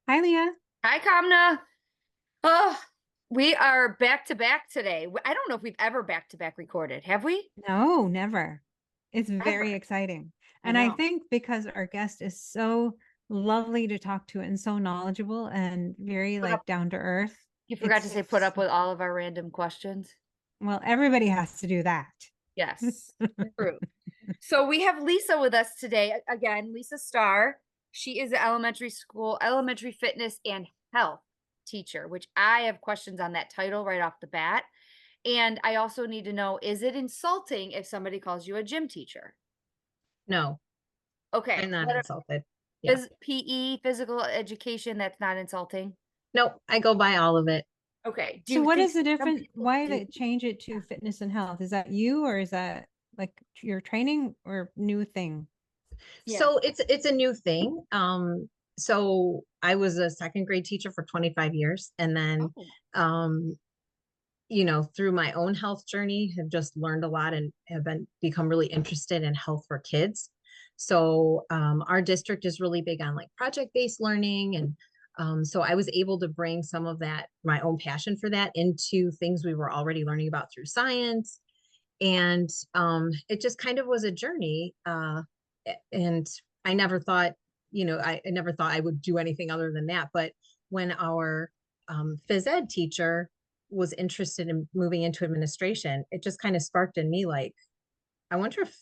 Hi, Leah. Hi, Kamna. Oh, we are back to back today. I don't know if we've ever back to back recorded. Have we? No, never. It's Ever. very exciting. I And I know. think because our guest is so lovely to talk to and so knowledgeable and very Put up, down to earth, you forgot to say put it's, up with all of our random questions. well, everybody has to do that. Yes, true. So we have Lisa with us today. Again, Lisa Starr. She is an elementary fitness and health teacher, which I have questions on that title right off the bat. And I also need to know, is it insulting if somebody calls you a gym teacher? No, I'm Okay. not What insulted. Yeah. is PE, physical education, that's not insulting? Nope, I go by all of it. Okay. Do So you what think is the some difference? people Why did do? it change it to fitness and health? Is that you or is that like your training or new thing? Yeah. So it's a new thing. So I was a second grade teacher for 25 years and then Oh. um through my own health journey have just learned a lot and have been become really interested in health for kids. So our district is really big on like project-based learning and so I was able to bring some of that, my own passion for that, into things we were already learning about through science. And it just kind of was a journey. And I never thought, I never thought I would do anything other than that. But when our phys ed teacher was interested in moving into administration, it just kind of sparked in me like, I wonder if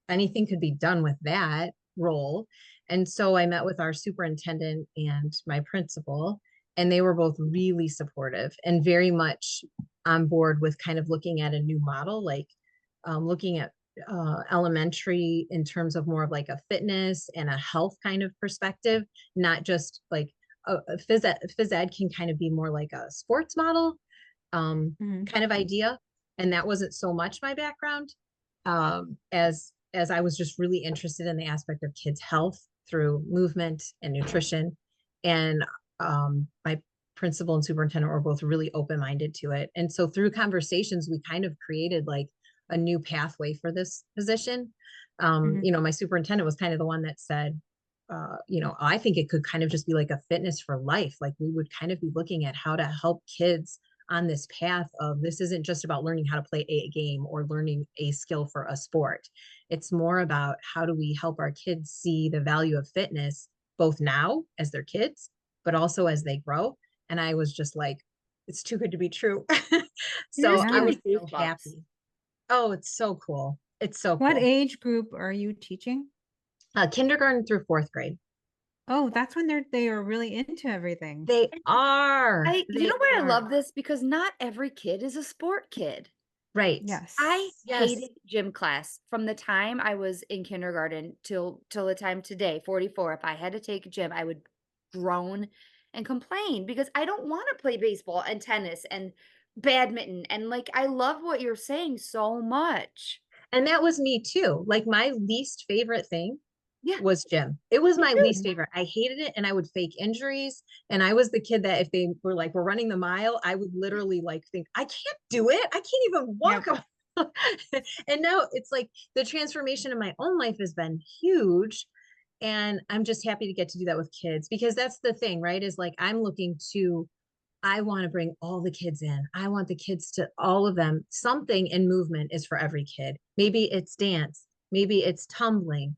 anything could be done with that role. And so I met with our superintendent and my principal, and they were both really supportive and very much on board with kind of looking at a new model, like looking at elementary in terms of more of like a fitness and a health kind of perspective, not just like phys ed can kind of be more like a sports model Mhm. kind of idea. And that wasn't so much my background as I was just really interested in the aspect of kids' health through movement and nutrition. And my principal and superintendent were both really open-minded to it. And so through conversations, we kind of created like a new pathway for this position. Mhm. My superintendent was kind of the one that said, I think it could kind of just be like a fitness for life. Like we would kind of be looking at how to help kids on this path of this isn't just about learning how to play a game or learning a skill for a sport. It's more about how do we help our kids see the value of fitness both now as they're kids, but also as they grow. And I was just like, it's too good to be true. You're So just I giving Yeah. was me so goosebumps. happy. Oh, it's so cool. It's so What cool. age group are you teaching? Kindergarten through fourth grade. Oh, that's when they are really into everything. They are. You know They why I are. love this? Because not every kid is a sport kid. Right. I Yes. Yes. hated gym class from the time I was in kindergarten till the time today, 44. If I had to take gym, I would groan and complain because I don't want to play baseball and tennis and badminton. And like I love what you're saying so much. And that was me too. Like my least favorite thing Yeah, was gym. It was me my too. least favorite. I hated it and I would fake injuries. And I was the kid that if they were like, we're running the mile, I would literally like think, I can't do it. I can't even Yep. walk. And now it's like the transformation in my own life has been huge. And I'm just happy to get to do that with kids because that's the thing, right? Is like I'm looking to I want to bring all the kids in. I want the kids to all of them. Something in movement is for every kid. Maybe it's dance, maybe it's tumbling.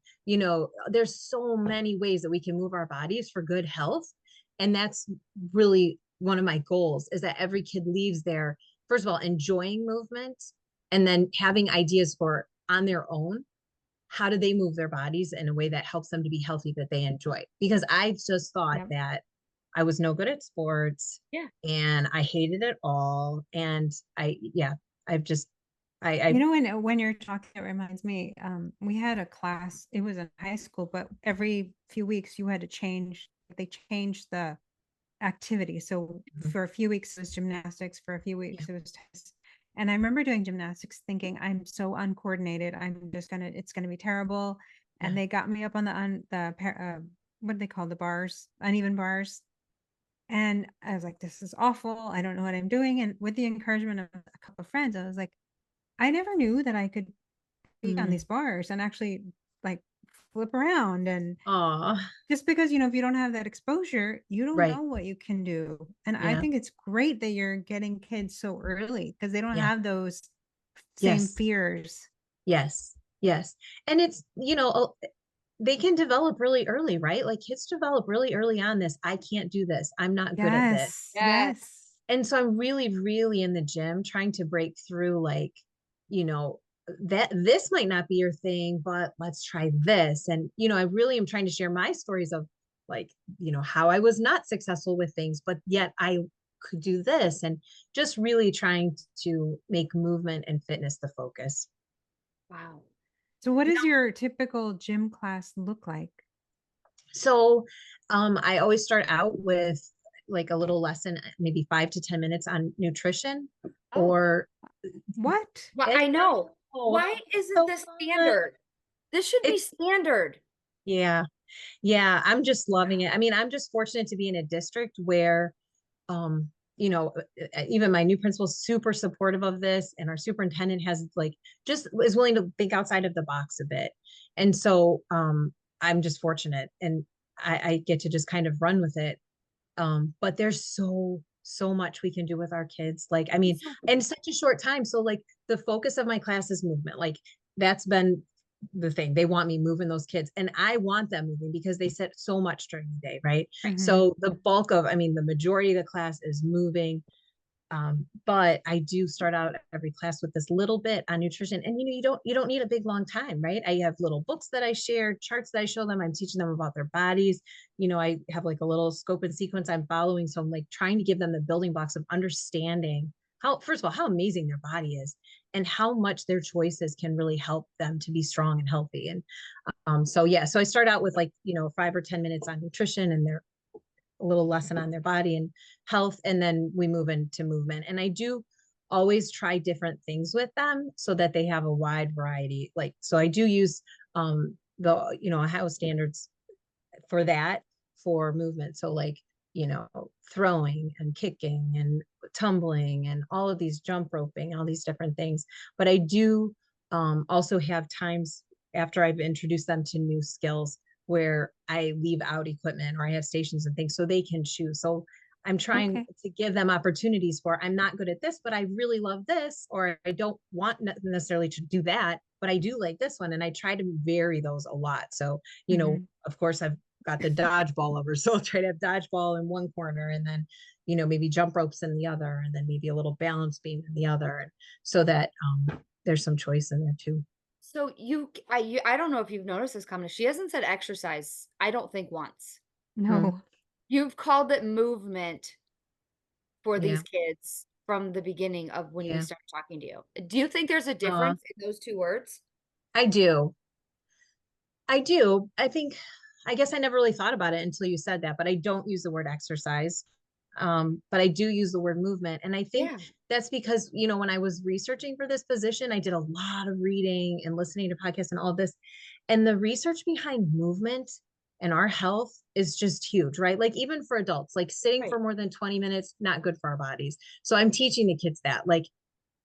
There's so many ways that we can move our bodies for good health. And that's really one of my goals is that every kid leaves there, first of all, enjoying movement and then having ideas for on their own. How do they move their bodies in a way that helps them to be healthy that they enjoy? Because I just thought Yep. that I was no good at sports Yeah. and I hated it all. And yeah, I've just, You I, know, when you're talking, it reminds me, we had a class, it was in high school, but every few weeks you had to they changed the activity. So for a few weeks it was gymnastics, for a few yeah, weeks it was tennis. And I remember doing gymnastics thinking, I'm so uncoordinated. It's gonna be terrible. yeah, And they got me up on what do they call the bars, uneven bars. And I was like, this is awful. I don't know what I'm doing. And with the encouragement of a couple of friends, I was like, I never knew that I could be on mm, these bars and actually like flip around. And Oh, just because, if you don't have that exposure, you don't right. know what you can do. And I Yeah. think it's great that you're getting kids so early because they don't Yeah. have those same Yes. fears. Yes. Yes. And it's, they can develop really early, right? Like kids develop really early on this. I can't do this. I'm not good at this. Yes. Yes. Yes. And so I'm really, really in the gym trying to break through, like, you know, that this might not be your thing, but let's try this. And, I really am trying to share my stories of like, how I was not successful with things, but yet I could do this, and just really trying to make movement and fitness the focus. Wow. So what does your typical gym class look like? So I always start out with like a little lesson, maybe 5 to 10 minutes on nutrition, Oh, or What? well, it's I know. so, Why isn't so this fun. standard? This should be It's standard. Yeah. Yeah, I'm just loving it. I mean, I'm just fortunate to be in a district where um even my new principal is super supportive of this, and our superintendent has like just is willing to think outside of the box a bit. And so I'm just fortunate, and I get to just kind of run with it. But there's so much we can do with our kids, like, I mean, So- in such a short time. So like the focus of my class is movement. Like that's been the thing. They want me moving those kids, and I want them moving because they sit so much during the day, right? Mhm. So the bulk of, I mean, the majority of the class is moving. But I do start out every class with this little bit on nutrition. And you don't need a big long time, right? I have little books that I share, charts that I show them. I'm teaching them about their bodies. I have like a little scope and sequence I'm following. So I'm like trying to give them the building blocks of understanding how, first of all, how amazing their body is, and how much their choices can really help them to be strong and healthy. And so yeah, so I start out with like, 5 or 10 minutes on nutrition, and their a little lesson on their body and health, and then we move into movement. And I do always try different things with them so that they have a wide variety. Like, so I do use the Ohio standards for that, for movement. So like, throwing and kicking and tumbling and all of these, jump roping, all these different things. But I do also have times after I've introduced them to new skills where I leave out equipment, or I have stations and things so they can choose. So I'm trying Okay. to give them opportunities for, I'm not good at this, but I really love this, or I don't want necessarily to do that, but I do like this one. And I try to vary those a lot. So, Mhm. of course, I've got the dodgeball over. So I'll try to have dodgeball in one corner, and then, maybe jump ropes in the other, and then maybe a little balance beam in the other. And so that there's some choice in there too. So I don't know if you've noticed this comment. She hasn't said exercise, I don't think once. Mm, No. You've called it movement for yeah. these kids from the beginning of when we Yeah. started talking to you. Do you think there's a Uh, difference in those two words? I do. I do. I guess I never really thought about it until you said that, but I don't use the word exercise. But I do use the word movement. And I think Yeah. that's because, when I was researching for this position, I did a lot of reading and listening to podcasts and all of this. And the research behind movement and our health is just huge, right? Like even for adults, like sitting Right. for more than 20 minutes, not good for our bodies. So I'm teaching the kids that, like,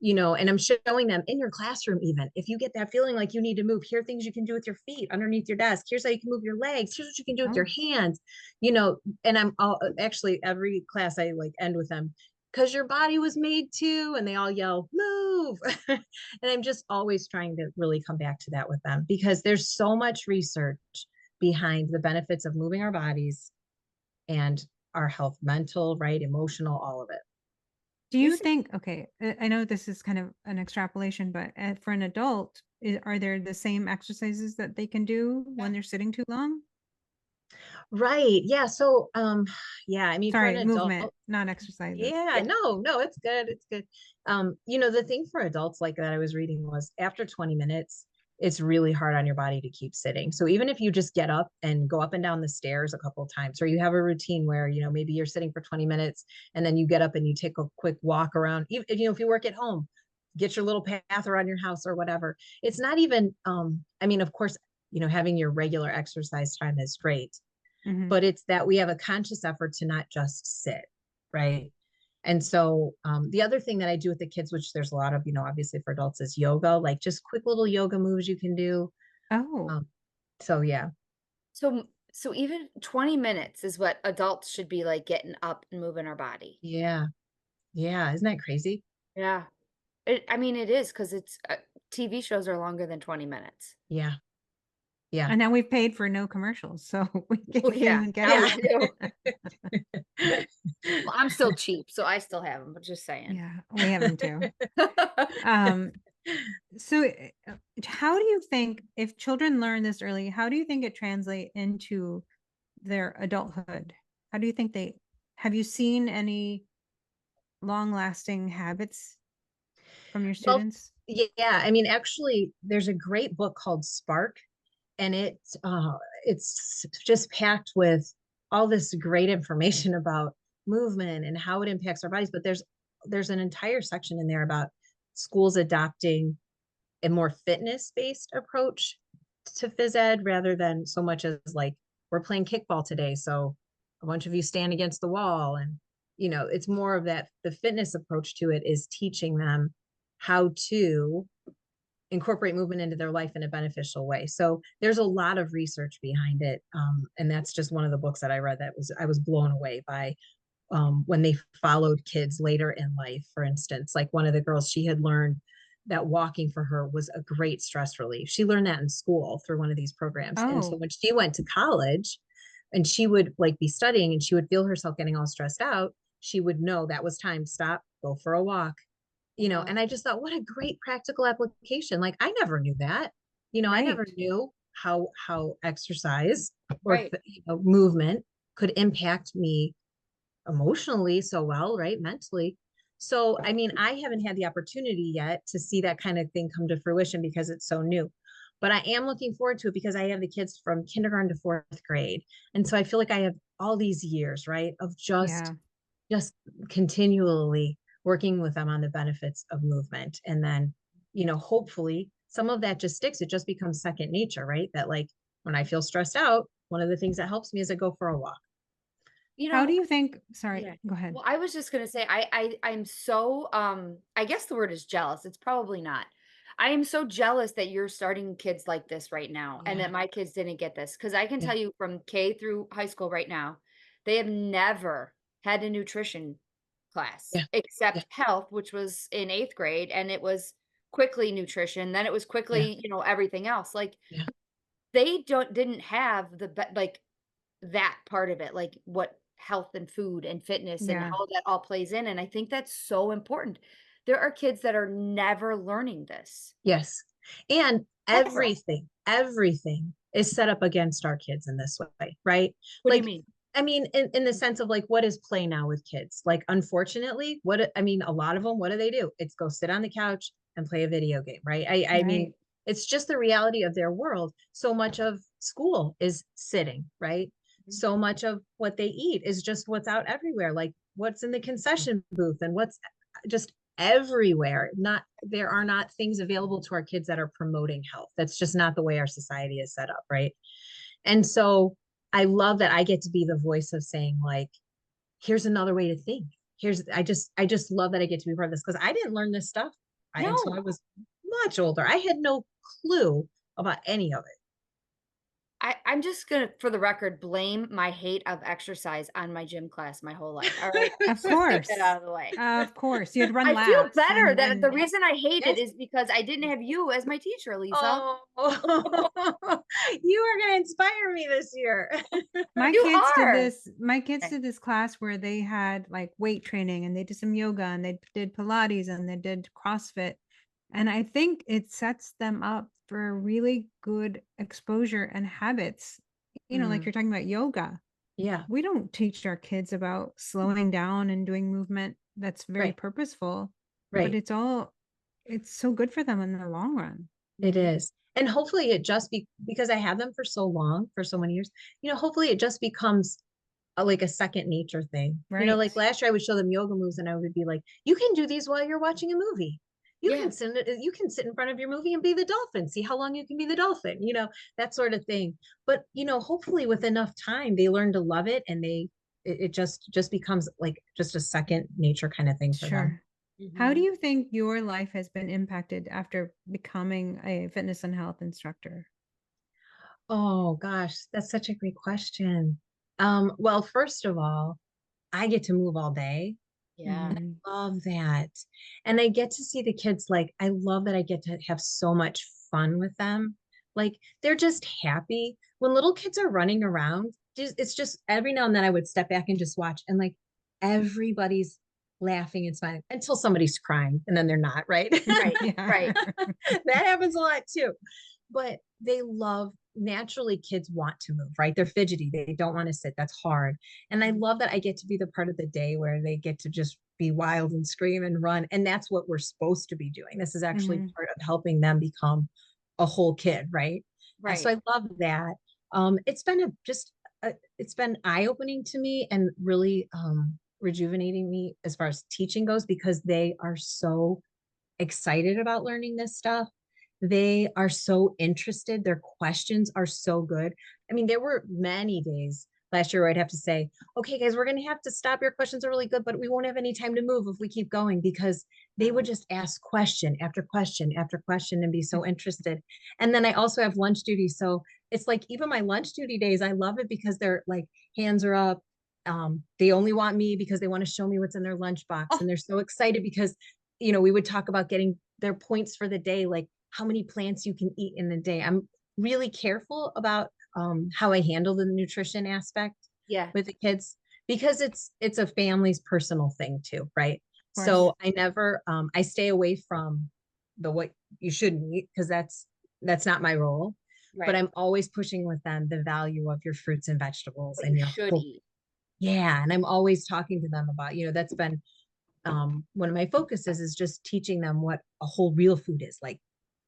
and I'm showing them in your classroom, even if you get that feeling like you need to move, here are things you can do with your feet underneath your desk. Here's how you can move your legs. Here's what you can do with your Oh. hands, and actually every class I like end with them, because your body was made to, and they all yell, move. And I'm just always trying to really come back to that with them, because there's so much research behind the benefits of moving our bodies and our health, mental, right, emotional, all of it. Do You you said think, okay, I know this is kind of an extrapolation, but for an adult, are there the same exercises that they can do when they're sitting too long? Right. Yeah. So, yeah, I mean, for an Sorry, adult, movement, not exercises. yeah, yeah. no, it's good. It's good. The thing for adults like that I was reading was after 20 minutes, it's really hard on your body to keep sitting. So even if you just get up and go up and down the stairs a couple of times, or you have a routine where, maybe you're sitting for 20 minutes and then you get up and you take a quick walk around, even if you work at home, get your little path around your house or whatever. It's not even, I mean, of course, having your regular exercise time is great, Mhm. but it's that we have a conscious effort to not just sit, right? And so the other thing that I do with the kids, which there's a lot of, obviously for adults, is yoga, like just quick little yoga moves you can do. Oh, Um, So yeah. So even 20 minutes is what adults should be like getting up and moving our body. Yeah. Yeah. Isn't that crazy? Yeah. I mean, it is because it's TV shows are longer than 20 minutes. Yeah. Yeah. And now we've paid for no commercials, so we Oh, can't yeah. even get Now we it. do. Well, I'm still cheap, so I still have them, but just saying. Yeah, we have them too. Um, so how do you think if children learn this early, how do you think it translate into their adulthood? How do you think have you seen any long lasting habits from your Well, students? yeah. I mean, actually, there's a great book called Spark, and it's just packed with all this great information about movement and how it impacts our bodies. But there's an entire section in there about schools adopting a more fitness based approach to phys ed rather than so much as like we're playing kickball today, so a bunch of you stand against the wall. And it's more of that. The fitness approach to it is teaching them how to incorporate movement into their life in a beneficial way. So there's a lot of research behind it, and that's just one of the books that I read that I was blown away by. When they followed kids later in life, for instance, like one of the girls, she had learned that walking for her was a great stress relief. She learned that in school through one of these programs. And so Oh, when she went to college and she would like be studying and she would feel herself getting all stressed out, she would know that was time to stop, go for a walk. Wow. And I just thought, what a great practical application. Like I never knew that. I never right. knew how exercise or Right. movement could impact me emotionally so well, right? Mentally. So, I mean, I haven't had the opportunity yet to see that kind of thing come to fruition because it's so new. But I am looking forward to it because I have the kids from kindergarten to fourth grade. And so I feel like I have all these years, right, of Yeah. just continually working with them on the benefits of movement. And then, hopefully some of that just sticks. It just becomes second nature, right? That like when I feel stressed out, one of the things that helps me is I go for a walk. You How do know, you think, yeah. sorry, go ahead. Well, I was just gonna say I'm so I guess the word is jealous. It's probably not. I am so jealous that you're starting kids like this right now and Yeah. that my kids didn't get this. Because I can Yeah. tell you from K through high school right now, they have never had a nutrition class Yeah. Yeah. except health, which was in 8th grade, and it was quickly nutrition. Then it was Yeah. quickly, everything else. Like Yeah. they didn't have like that part of it, like what health and food and fitness and Yeah. how that all plays in, and I think that's so important. There are kids that are never learning this. Yes. And Ever. everything is set up against our kids in this way, right? What do you Like, mean? I mean, in the sense of like, what is play now with kids? Like, unfortunately, I mean, a lot of them, what do? It's go sit on the couch and play a video game, right? I mean, Right. it's just the reality of their world. So much of school is sitting, right? Mhm. So much of what they eat is just what's out everywhere, like what's in the concession booth and what's just everywhere. Not There are not things available to our kids that are promoting health. That's just not the way our society is set up, right? And so I love that I get to be the voice of saying like, here's another way to think. I just love that I get to be part of this because I didn't learn this stuff until I No. was much older. I had no clue about any of it. I'm just gonna, for the record, blame my hate of exercise on my gym class my whole life. All right. Of Let's just get that course. out of the way. Of course. You'd run I feel laps better that the and reason I hate it Yes. is because I didn't have you as my teacher, Lisa. Oh, you are going to inspire me this year. You are. my kids Okay. did this class where they had like weight training and they did some yoga and they did Pilates and they did CrossFit. And I think it sets them up for really good exposure and habits. Like Mm, you're talking about yoga. yeah, We don't teach our kids about slowing down and doing movement that's very right, purposeful, but right. it's so good for them in the long run. It Mhm. is. And hopefully it just because I had them for so long, for so many years, hopefully it just becomes like a second nature thing. Right. Like last year I would show them yoga moves and I would be like, you can do these while you're watching a movie. Yeah. You can sit in front of your movie and be the dolphin, see how long you can be the dolphin, that sort of thing. But, hopefully with enough time, they learn to love it and it just becomes like just a second nature kind of thing for them. Sure. How do Mhm. you think your life has been impacted after becoming a fitness and health instructor? Oh gosh, that's such a great question. Well, first of all, I get to move all day. Yeah. Mhm. Love that. And I get to see the kids, like, I love that I get to have so much fun with them. Like, they're just happy. When little kids are running around, it's just every now and then I would step back and just watch, and like everybody's laughing and smiling until somebody's crying, and then they're not, right? Right. Yeah. Right. That happens a lot too. But they love, naturally, kids want to move, right? They're fidgety. They don't want to sit. That's hard. And I love that I get to be the part of the day where they get to just be wild and scream and run. And that's what we're supposed to be doing. This is actually Mhm. part of helping them become a whole kid, right? So Right. I love that. It's been it's been eye-opening to me and really rejuvenating me as far as teaching goes, because they are so excited about learning this stuff. They are so interested. Their questions are so good. I mean, there were many days last year where I'd have to say, okay, guys, we're going to have to stop. Your questions are really good, but we won't have any time to move if we keep going, because they would just ask question after question after question and be so interested. And then I also have lunch duty. So it's like, even my lunch duty days, I love it because they're like, hands are up. They only want me because they want to show me what's in their lunchbox. Oh, And they're so excited because, we would talk about getting their points for the day, like how many plants you can eat in a day. I'm really careful about how I handle the nutrition aspect yeah. with the kids, because it's a family's personal thing too, right? Of course. So I never I stay away from the what you shouldn't eat, because that's not my role. But Right. I'm always pushing with them the value of your fruits and vegetables What and you your should whole, eat. yeah. And I'm always talking to them about, that's been one of my focuses, is just teaching them what a whole real food is like.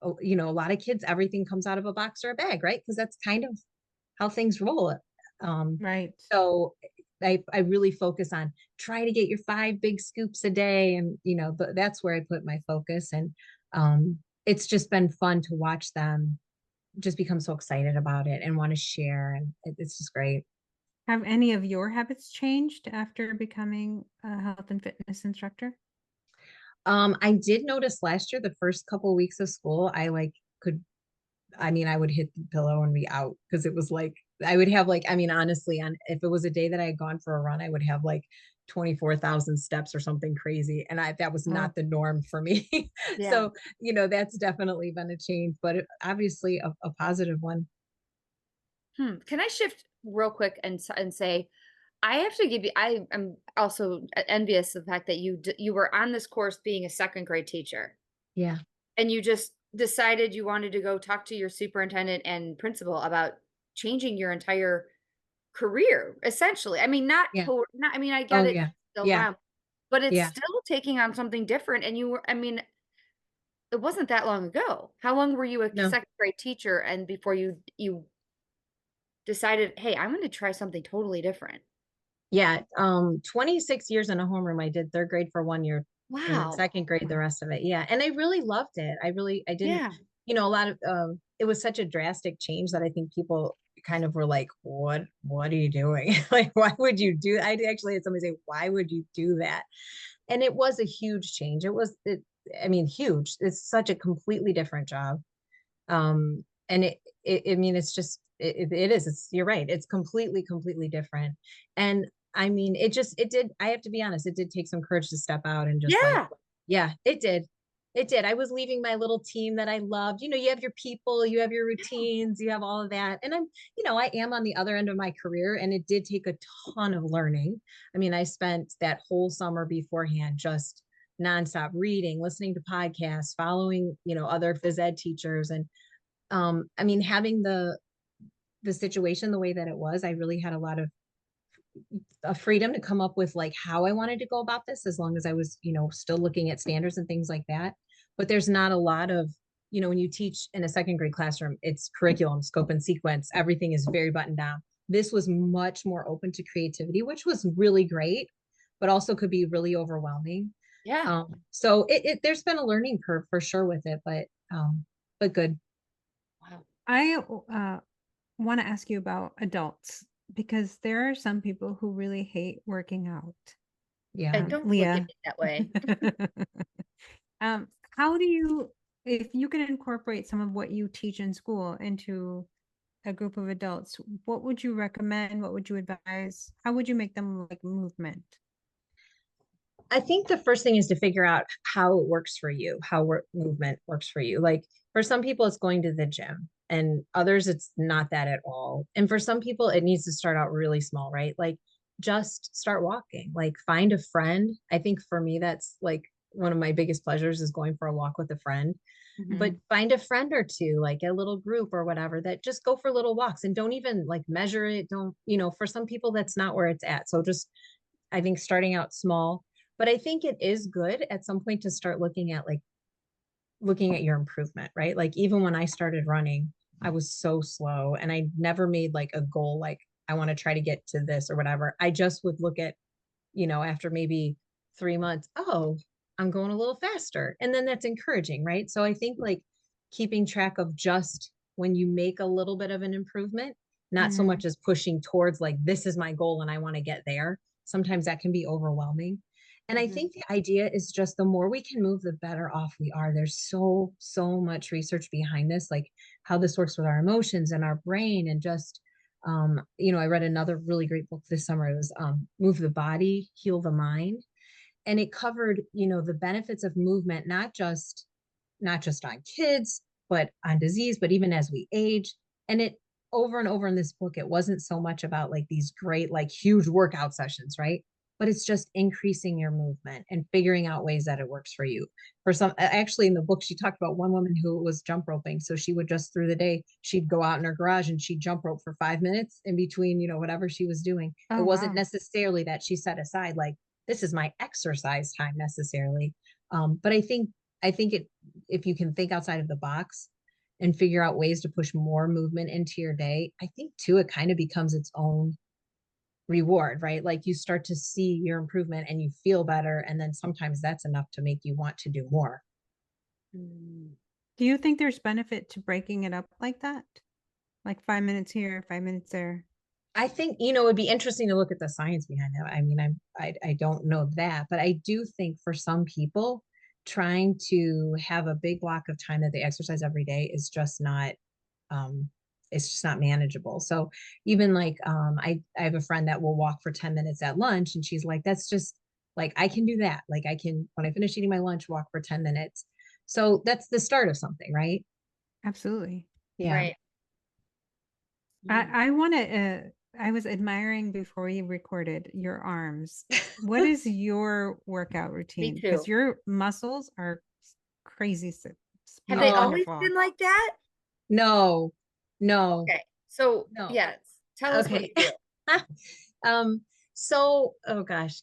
Oh, a lot of kids, everything comes out of a box or a bag, right? Because that's kind of how things roll. um Right. so I really focus on try to get your 5 big scoops a day, and that's where I put my focus. And it's just been fun to watch them just become so excited about it and want to share, and it's just great. Have any of your habits changed after becoming a health and fitness instructor? I did notice last year, the first couple weeks of school, I like could, I mean, I would hit the pillow and be out, because it was like I would have, like, I mean, honestly, on if it was a day that I had gone for a run, I would have like 24,000 steps or something crazy. And that was Oh, not the norm for me. Yeah. So, that's definitely been a change, but obviously a positive one. Can I shift real quick and say, I have to give you. I am also envious of the fact that you were on this course being a second grade teacher, Yeah. and you just decided you wanted to go talk to your superintendent and principal about changing your entire career, essentially. I mean, Yeah. not. I mean, I get Oh, it, yeah. still Yeah. around, but it's Yeah. still taking on something different. And you were. I mean, it wasn't that long ago. How long were you a No. second grade teacher, and before you decided, hey, I'm going to try something totally different? Yeah. 26 years in a homeroom. I did third grade for 1 year and then Wow. second grade the rest of it. Yeah. And I really loved it. I didn't, Yeah. a lot of it was such a drastic change that I think people kind of were like, what are you doing? Like, why would you do, I actually had somebody say, why would you do that? And it was a huge change. I mean, huge. It's such a completely different job. And I mean, it's just, it is, you're right. It's completely different. And I mean, it did, I have to be honest, it did take some courage to step out and just like, Yeah. yeah, it did. It did. I was leaving my little team that I loved. You have your people, you have your routines, you have all of that. And I am on the other end of my career, and it did take a ton of learning. I mean, I spent that whole summer beforehand just nonstop reading, listening to podcasts, following, other phys ed teachers. And I mean, having the situation the way that it was, I really had a lot of freedom to come up with like how I wanted to go about this, as long as I was, still looking at standards and things like that. But there's not a lot of, when you teach in a second grade classroom, it's curriculum, scope, and sequence. Everything is very buttoned down. This was much more open to creativity, which was really great, but also could be really overwhelming. Yeah. So there's been a learning curve for sure with it, but good. Wow. I want to ask you about adults because there are some people who really hate working out. Yeah. And don't look at Leah, me that way. how do you, if you can incorporate some of what you teach in school into a group of adults, what would you recommend? What would you advise? How would you make them like movement? I think the first thing is to figure out how it works for you, how movement works for you. Like for some people, it's going to the gym, and others, it's not that at all. And for some people, it needs to start out really small, right? Like just start walking, like find a friend. I think for me, that's like one of my biggest pleasures is going for a walk with a friend. But find a friend or two, like a little group or whatever, that just go for little walks and don't even like measure it. Don't, for some people, that's not where it's at. So just, I think starting out small, but I think it is good at some point to start looking at your improvement, right? Like even when I started running, I was so slow and I never made like a goal, like I want to try to get to this or whatever. I just would look at, after maybe 3 months, oh, I'm going a little faster. And then that's encouraging, right? So I think like keeping track of just when you make a little bit of an improvement, not so much as pushing towards like, this is my goal and I want to get there. Sometimes that can be overwhelming. And I think the idea is just the more we can move, the better off we are. There's so much research behind this, like how this works with our emotions and our brain. And just, I read another really great book this summer. It was Move the Body, Heal the Mind. And it covered, the benefits of movement, not just on kids, but on disease, but even as we age. And it over and over in this book, it wasn't so much about like these great, like huge workout sessions, right? But it's just increasing your movement and figuring out ways that it works for you. For some, actually in the book, she talked about one woman who was jump roping. So she would just through the day, she'd go out in her garage and she'd jump rope for 5 minutes in between, whatever she was doing. Oh, It wasn't wow. necessarily that she set aside like, this is my exercise time necessarily. But I think if you can think outside of the box and figure out ways to push more movement into your day, I think too, it kind of becomes its own reward, right? Like you start to see your improvement and you feel better. And then sometimes that's enough to make you want to do more. Do you think there's benefit to breaking it up like that? Like 5 minutes here, 5 minutes there. I think, it'd be interesting to look at the science behind that. I mean, I don't know that, but I do think for some people, trying to have a big block of time that they exercise every day is just not, um, it's just not manageable. So even like, I have a friend that will walk for 10 minutes at lunch and she's like, that's just like, I can do that. Like I can, when I finish eating my lunch, walk for 10 minutes. So that's the start of something, right? Absolutely. Yeah. Right. I want to, I was admiring before we recorded your arms. What is your workout routine? too. Because your muscles are crazy. Have they always wonderful. been like that? No, no, Okay. So no. yes, tell us what Okay. you do. So, oh gosh.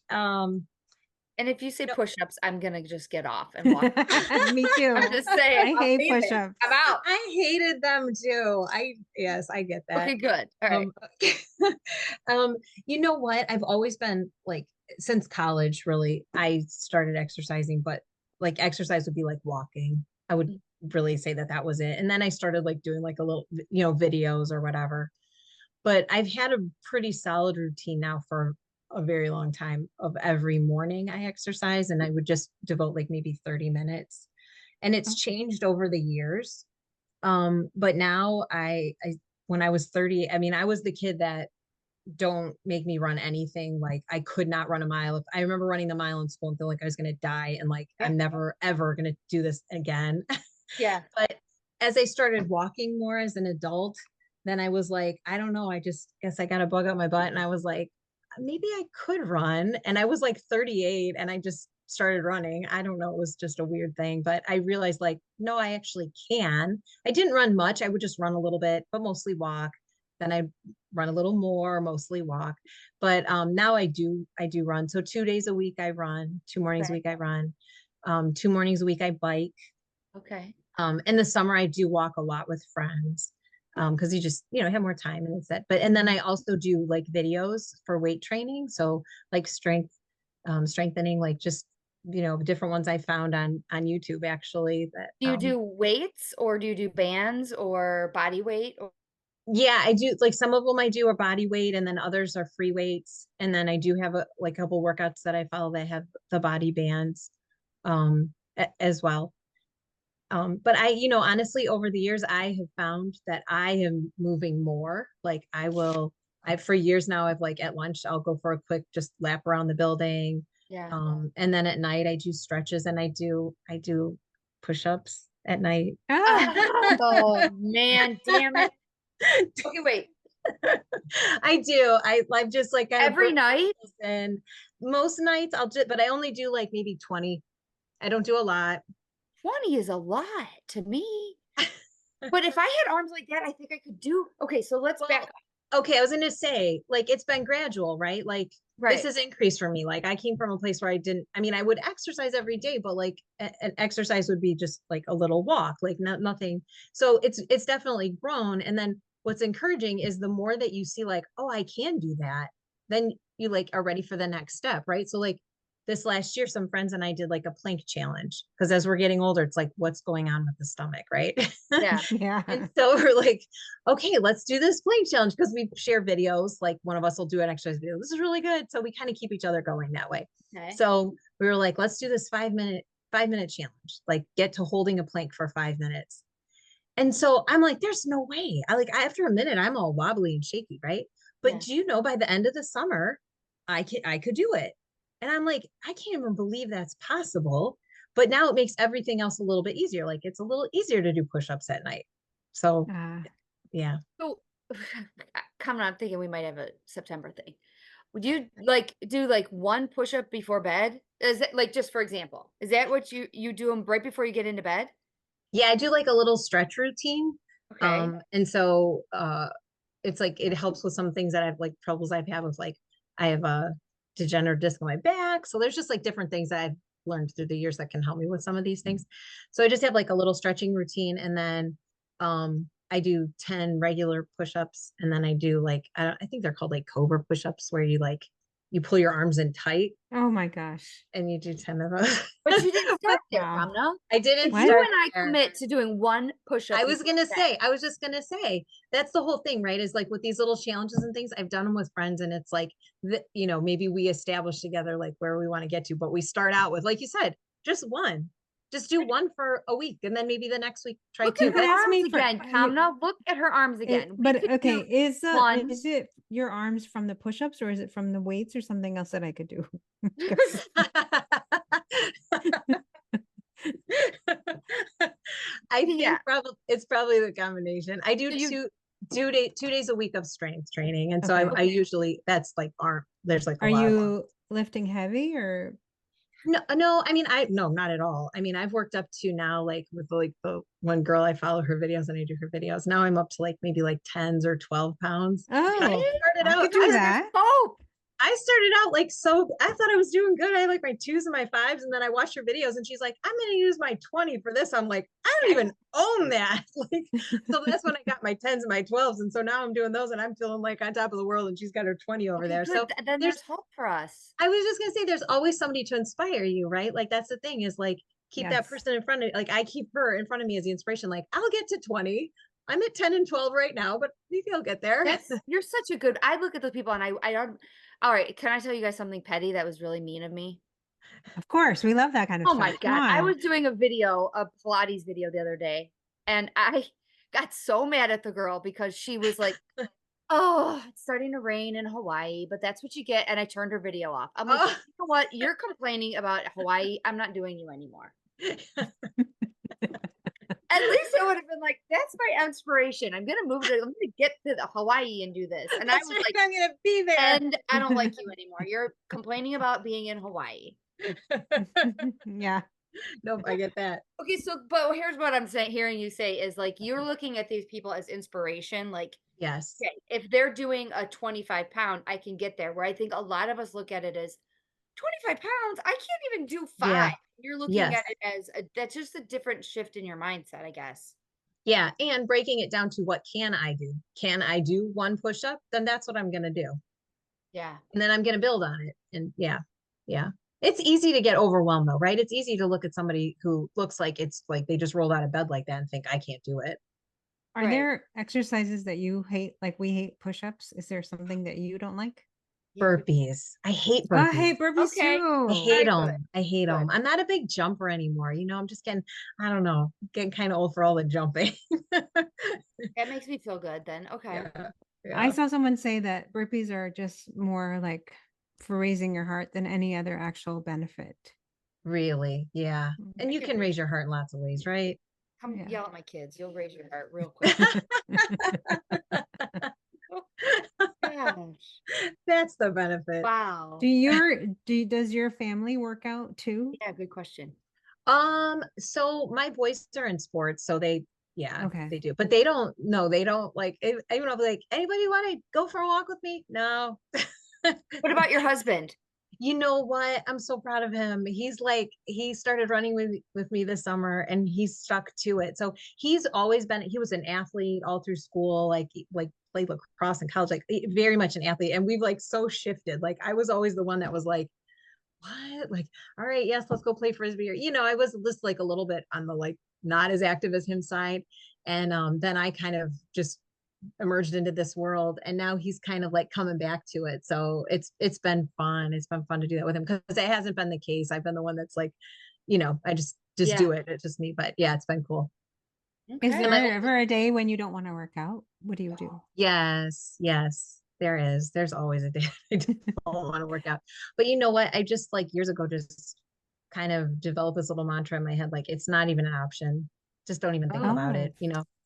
And if you say No. push-ups, I'm gonna just get off and walk. Me too. I'm just saying. I I'm hate leaving. push-ups. I'm out. I hated them too. Yes, I get that. Okay, good. All right. You know what? I've always been like, since college, really, I started exercising, but like exercise would be like walking. I would really say that that was it. And then I started like doing like a little, videos or whatever. But I've had a pretty solid routine now for a very long time of every morning I exercise and I would just devote like maybe 30 minutes. And it's changed over the years. But now I when I was 30, I mean, I was the kid that don't make me run anything. Like I could not run a mile. I remember running the mile in school and feeling like I was going to die and like I'm never ever going to do this again. Yeah. But as I started walking more as an adult, then I was like, I don't know. I just guess I got a bug up my butt. And I was like, maybe I could run. And I was like 38 and I just started running. I don't know. It was just a weird thing. But I realized like, no, I actually can. I didn't run much. I would just run a little bit, but mostly walk. Then I run a little more, mostly walk. But now I do run. So 2 days a week I run, 2 mornings a week I run. 2 mornings a week I bike. Okay. In the summer, I do walk a lot with friends because you just, have more time and it's that. But and then I also do like videos for weight training. So like strengthening, like just, different ones I found on YouTube actually that Do you do weights or do you do bands or body weight? Or yeah, I do like some of them I do are body weight and then others are free weights. And then I do have like a couple workouts that I follow that have the body bands as well. But I, honestly, over the years, I have found that I am moving more. Like for years now, I've like at lunch, I'll go for a quick just lap around the building. Yeah. And then at night I do stretches and I do push-ups at night. Ah, Oh man, damn it. Okay, wait. I do. I'm just like kind of Every night? and most nights I'll do, but I only do like maybe 20. I don't do a lot. 20 is a lot to me. But if I had arms like that, I think I could do. Okay, so let's Well, back up. okay, I was gonna say, like, it's been gradual, right? Like, Right. this has increased for me. Like, I came from a place where I mean, I would exercise every day, but like an exercise would be just like a little walk, like nothing. So it's definitely grown. And then what's encouraging is the more that you see, like, oh, I can do that, then you like are ready for the next step, right? So like this last year, some friends and I did like a plank challenge because as we're getting older, it's like, what's going on with the stomach, right? Yeah. yeah. And so we're like, okay, let's do this plank challenge because we share videos. Like one of us will do an exercise video. This is really good. So we kind of keep each other going that way. Okay. So we were like, let's do this 5-minute challenge, like get to holding a plank for 5 minutes. And so I'm like, there's no way. After a minute, I'm all wobbly and shaky, right? But Yeah. do you know by the end of the summer, I could do it. And I'm like, I can't even believe that's possible. But now it makes everything else a little bit easier. Like it's a little easier to do push-ups at night. So yeah. So come on, I'm thinking we might have a September thing. Would you like do like one push-up before bed? Is it like just for example? Is that what you do them right before you get into bed? Yeah, I do like a little stretch routine. Okay. And so it's like it helps with some things that I've like troubles I've had with like I have a degenerative disc in my back. So there's just like different things that I've learned through the years that can help me with some of these things. So I just have like a little stretching routine and then I do 10 regular push-ups and then I do like I think they're called like cobra push-ups where you pull your arms in tight Oh my gosh. and you do 10 of those. But you didn't start there, Wow. Kamna. I didn't If What? you start and I there. commit to doing one push-up I was before gonna bed, say, I was just gonna say, that's the whole thing, right? Is like with these little challenges and things, I've done them with friends, and it's like, maybe we establish together like where we want to get to, but we start out with, like you said, just one. Just do one for a week, and then maybe the next week try look two. at her could ask me arms for- again, Kamna. Look at her arms again. We But could okay, do one. is it your arms from the push-ups or is it from the weights or something else that I could do? I think Yeah. it's probably the combination. I do So you- 2 days a week of strength training, and so Okay. I usually that's like arm. There's like a Are lot of you lifting heavy or No, I mean, no, not at all. I mean, I've worked up to now, like with like the one girl I follow her videos and I do her videos. Now I'm up to like maybe like 10s or 12 pounds. oh, started I out, could do I- that. Oh, I started out like I thought I was doing good. I had like my 2s and my 5s, and then I watched her videos and she's like, I'm gonna use my 20 for this. I'm like, I don't even own that. Like, so that's when I got my 10s and my 12s. And so now I'm doing those and I'm feeling like on top of the world and she's got her 20 over okay, there. good. So Then there's there's hope for us. I was just gonna say there's always somebody to inspire you, right? Like that's the thing is like keep that Yes. person in front of like I keep her in front of me as the inspiration. Like I'll get to 20. I'm at 10 and 12 right now, but maybe I'll get there. You're such a good. I look at those people and I don't. All right, can I tell you guys something petty that was really mean of me? Of course, we love that kind of Oh stuff. my Come god, I on. was doing a Pilates video the other day, and I got so mad at the girl because she was like, "Oh, it's starting to rain in Hawaii, but that's what you get." And I turned her video off. I'm like, Oh. "You know what? You're complaining about Hawaii. I'm not doing you anymore." At least I would have been like, "That's my inspiration. I'm gonna move to. I'm gonna get to Hawaii and do this." And I That's was right, like, I'm gonna be there. "And I don't like you anymore. You're complaining about being in Hawaii." Yeah. Nope, I get that. Okay, so but here's what I'm saying, hearing you say is like you're looking at these people as inspiration. Like, Yes. okay, if they're doing a 25 pound, I can get there. Where I think a lot of us look at it as 25 pounds, I can't even do 5. Yeah. You're looking Yes. at it as that's just a different shift in your mindset, I guess. Yeah. And breaking it down to what can I do? Can I do one push-up? Then that's what I'm gonna do. Yeah. And then I'm gonna build on it. And yeah. It's easy to get overwhelmed though, right? It's easy to look at somebody who looks like it's like they just rolled out of bed like that and think I can't do it. Are Right. there exercises that you hate, like we hate push-ups? Is there something that you don't like? Burpees. I hate Oh, I hate burpees. burpees Okay. too. I hate Very good. them. I hate Good. them. I'm not a big jumper anymore. I'm just getting, I don't know, getting kind of old for all the jumping. That makes me feel good then. Okay. Yeah. I Yeah. saw someone say that burpees are just more like for raising your heart than any other actual benefit. Really. Yeah. And I you can can raise raise your heart in lots of ways, right? Come Yeah. yell at my kids. You'll raise your heart real quick. Gosh. That's the benefit. Wow. Does your family work out too? Yeah, good question. So my boys are in sports, so yeah, Okay. they do, but they don't, no, they don't like, even if like, anybody want to go for a walk with me? No. What about your husband? You know what? I'm so proud of him. He started running with me this summer and he's stuck to it. So he was an athlete all through school, like played lacrosse in college, like very much an athlete. And we've like so shifted. Like I was always the one that was like, what? Like, all right, yes, let's go play frisbee. Or, I was just like a little bit on the like not as active as him side. And then I kind of just emerged into this world, and now he's kind of like coming back to it. So it's been fun. It's been fun to do that with him because it hasn't been the case. I've been the one that's like, I just Yeah. do it. It's just me. But yeah, it's been cool. Is Okay. there my- ever a day when you don't want to work out? What do you do? Yes, yes, there is. There's always a day I don't want to work out. But you know what? I just like years ago just kind of developed this little mantra in my head, like it's not even an option. Just don't even think about Oh. it.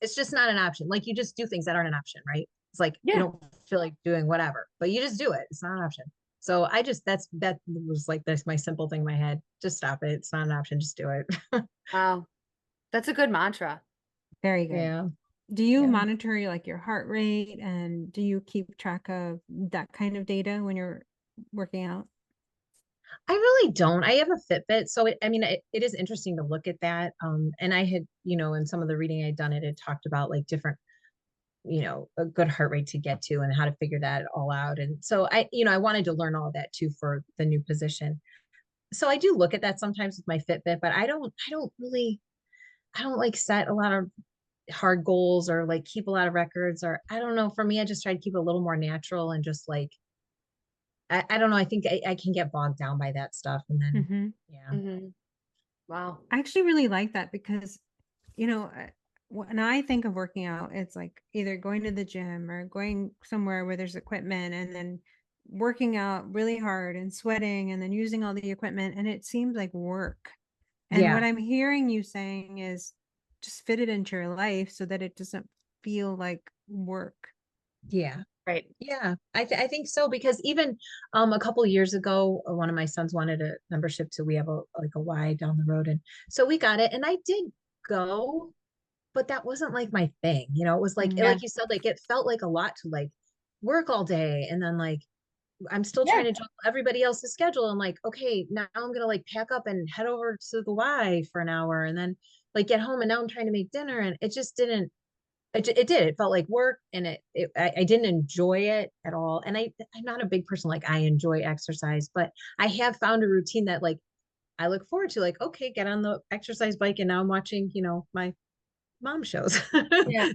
It's just not an option. Like you just do things that aren't an option, right? It's like Yeah. you don't feel like doing whatever, but you just do it. It's not an option. So that was like that's my simple thing in my head. Just stop it. It's not an option. Just do it. Wow. That's a good mantra. Very good. Yeah. Do you Yeah. monitor your heart rate, and do you keep track of that kind of data when you're working out? I really don't. I have a Fitbit, so it is interesting to look at that. And I had, in some of the reading I'd done, it talked about like different, a good heart rate to get to and how to figure that all out. And so I wanted to learn all that too for the new position. So I do look at that sometimes with my Fitbit, but I don't like set a lot of hard goals or like keep a lot of records, or I don't know. For me, I just try to keep it a little more natural and just like I don't know. I think I can get bogged down by that stuff. And then, Mm-hmm. yeah. Mhm. Wow. I actually really like that because, when I think of working out, it's like either going to the gym or going somewhere where there's equipment and then working out really hard and sweating and then using all the equipment. And it seems like work. And what Yeah. I'm hearing you saying is just fit it into your life so that it doesn't feel like work. Yeah. Right. Yeah. I think so, because even a couple of years ago, one of my sons wanted a membership to, we have a Y down the road. And so we got it, and I did go, but that wasn't like my thing. It was like, Yeah. like you said, like it felt like a lot to like work all day. And then like, I'm still Yeah. trying to juggle everybody else's schedule. I'm like, okay, now I'm going to like pack up and head over to the Y for an hour and then like get home. And now I'm trying to make dinner, and it just didn't, it felt like work, and I didn't enjoy it at all. And I'm not a big person, like I enjoy exercise, but I have found a routine that like I look forward to, like, okay, get on the exercise bike, and now I'm watching, my mom shows. Yeah.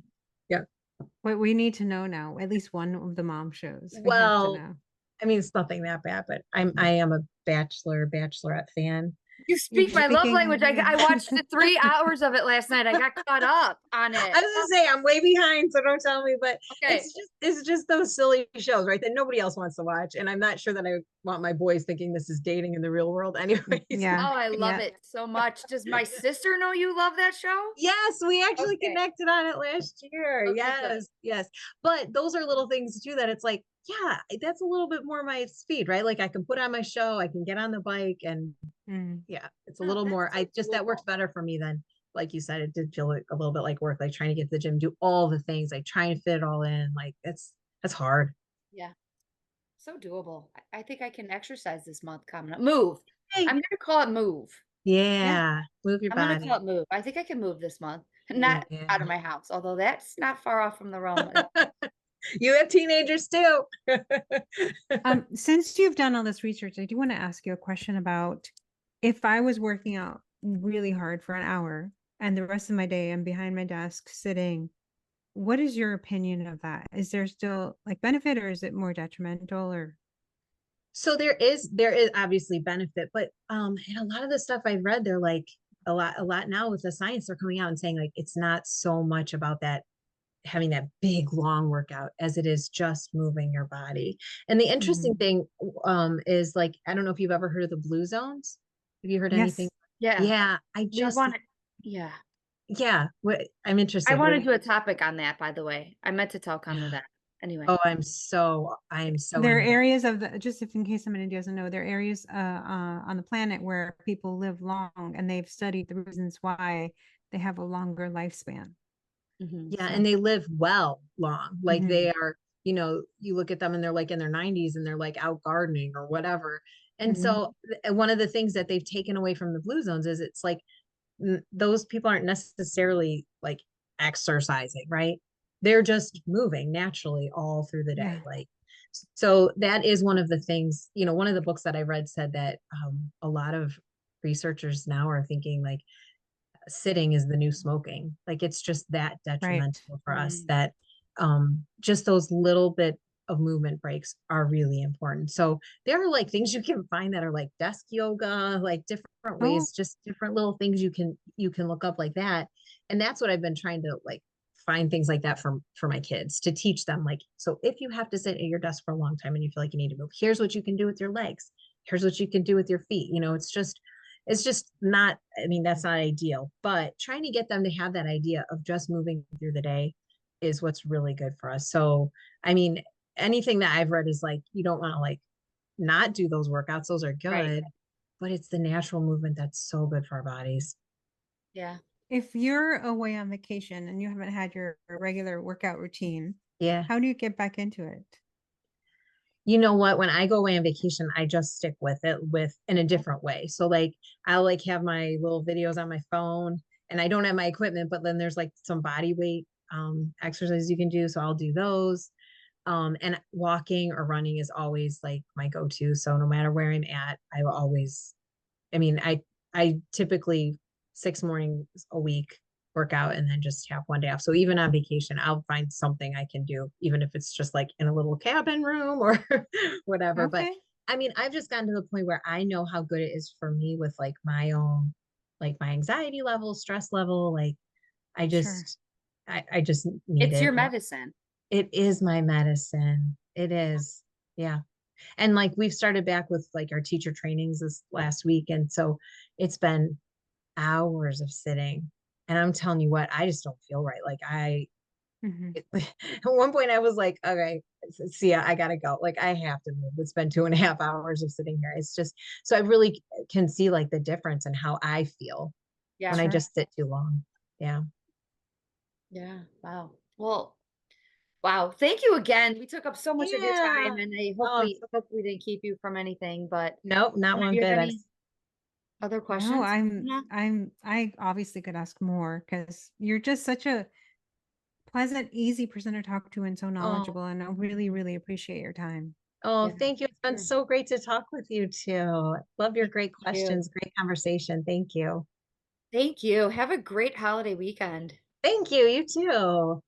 What we need to know now, at least one of the mom shows. We have to Well, know. I mean, it's nothing that bad, but I am a Bachelorette fan. You speak my love speaking- language. I watched the 3 hours of it last night. I got caught up on it. I was gonna say I'm way behind, so don't tell me, but Okay. it's just those silly shows, right? That nobody else wants to watch. And I'm not sure that I want my boys thinking this is dating in the real world anyways. Yeah. Oh, I love Yeah. it so much. Does my sister know you love that show? Yes, we actually Okay. connected on it last year. Okay, good. Yes, yes. But those are little things too that it's like, yeah, that's a little bit more my speed, right? Like I can put on my show, I can get on the bike, and Mm. yeah, it's a Oh, little that's more. so That works doable. better for me than, like you said, it did feel like a little bit like work, like trying to get to the gym, do all the things, like trying to fit it all in. Like that's hard. Yeah. So doable. I think I can exercise this month coming up. Move. Hey, I'm gonna call it move. yeah, move your I'm gonna body. call it move. I think I can move this month. Not out of Yeah. my house, although that's not far off from the realm. You have teenagers too. Since you've done all this research, I do want to ask you a question about if I was working out really hard for an hour and the rest of my day I'm behind my desk sitting, what is your opinion of that? Is there still like benefit, or is it more detrimental, or? So there is obviously benefit, but and a lot of the stuff I've read, they're like a lot now with the science, they're coming out and saying like it's not so much about that having that big long workout as it is just moving your body. And the interesting Mhm. thing is like I don't know if you've ever heard of the blue zones. Have you heard anything? Yes. Yeah. Yeah, We want to, yeah. yeah, I'm I interested. want to do a topic on that, by the way. I meant to tell Connor that. Anyway. Oh, I am so There are into that. areas of the, just if in case somebody doesn't know, there are areas on the planet where people live long, and they've studied the reasons why they have a longer lifespan. Mhm. Yeah, and So, they live well long. Like mhm, they are, you look at them and they're like in their 90s and they're like out gardening or whatever. And mhm, so one of the things that they've taken away from the blue zones is it's like those people aren't necessarily like exercising, right? They're just moving naturally all through the day. yeah, Like, so that is one of the things, one of the books that I read said that a lot of researchers now are thinking like sitting is the new smoking. Like it's just that right. detrimental for us Mm. that just those little bit of movement breaks are really important. So there are like things you can find that are like desk yoga, like different Oh, ways, just different little things you can look up like that. And that's what I've been trying to like find things like that for my kids to teach them like so if you have to sit at your desk for a long time and you feel like you need to move, here's what you can do with your legs. Here's what you can do with your feet. It's just not, I mean, that's not ideal, but trying to get them to have that idea of just moving through the day is what's really good for us. So, I mean, anything that I've read is like, you don't want to like not do those workouts. Those are Right. good, but it's the natural movement that's so good for our bodies. Yeah. if you're away on vacation and you haven't had your regular workout routine, Yeah. how do you get back into it? You know what? When I go away on vacation, I just stick with it with in a different way. So like I'll like have my little videos on my phone and I don't have my equipment, but then there's like some body weight exercises you can do. So I'll do those. And walking or running is always like my go-to. So no matter where I'm at, I will always, I mean, I typically 6 mornings a week work out and then just have one day off. So even on vacation, I'll find something I can do, even if it's just like in a little cabin room or whatever. But Okay. I mean, I've just gotten to the point where I know how good it is for me with like my own, like my anxiety level, stress level. Like I Sure. just, I just need It's it. your medicine. It is my medicine. It is. Yeah. And like we've started back with like our teacher trainings this last week. And so it's been hours of sitting. And I'm telling you what, I just don't feel right. Like Mhm. at one point I was like, okay, see, I gotta go. Like I have to move. It's been 2.5 hours of sitting here. It's just, so I really can see like the difference in how I feel when Yeah. I Sure. just sit too long. Yeah. Yeah. Wow. Well, wow. Thank you again. We took up so much of your Yeah. time and I hope Oh, we didn't keep you from anything, but nope, not do one you have bit. any other No, questions? Yeah. I obviously could ask more because you're just such a pleasant, easy person to talk to and so Oh, knowledgeable. And I really, really appreciate your time. oh, Yeah. thank you. It's been Sure. so great to talk with you too. Love your Thank great you. questions, great conversation. Thank you. Thank you. Have a great holiday weekend. Thank you. You too.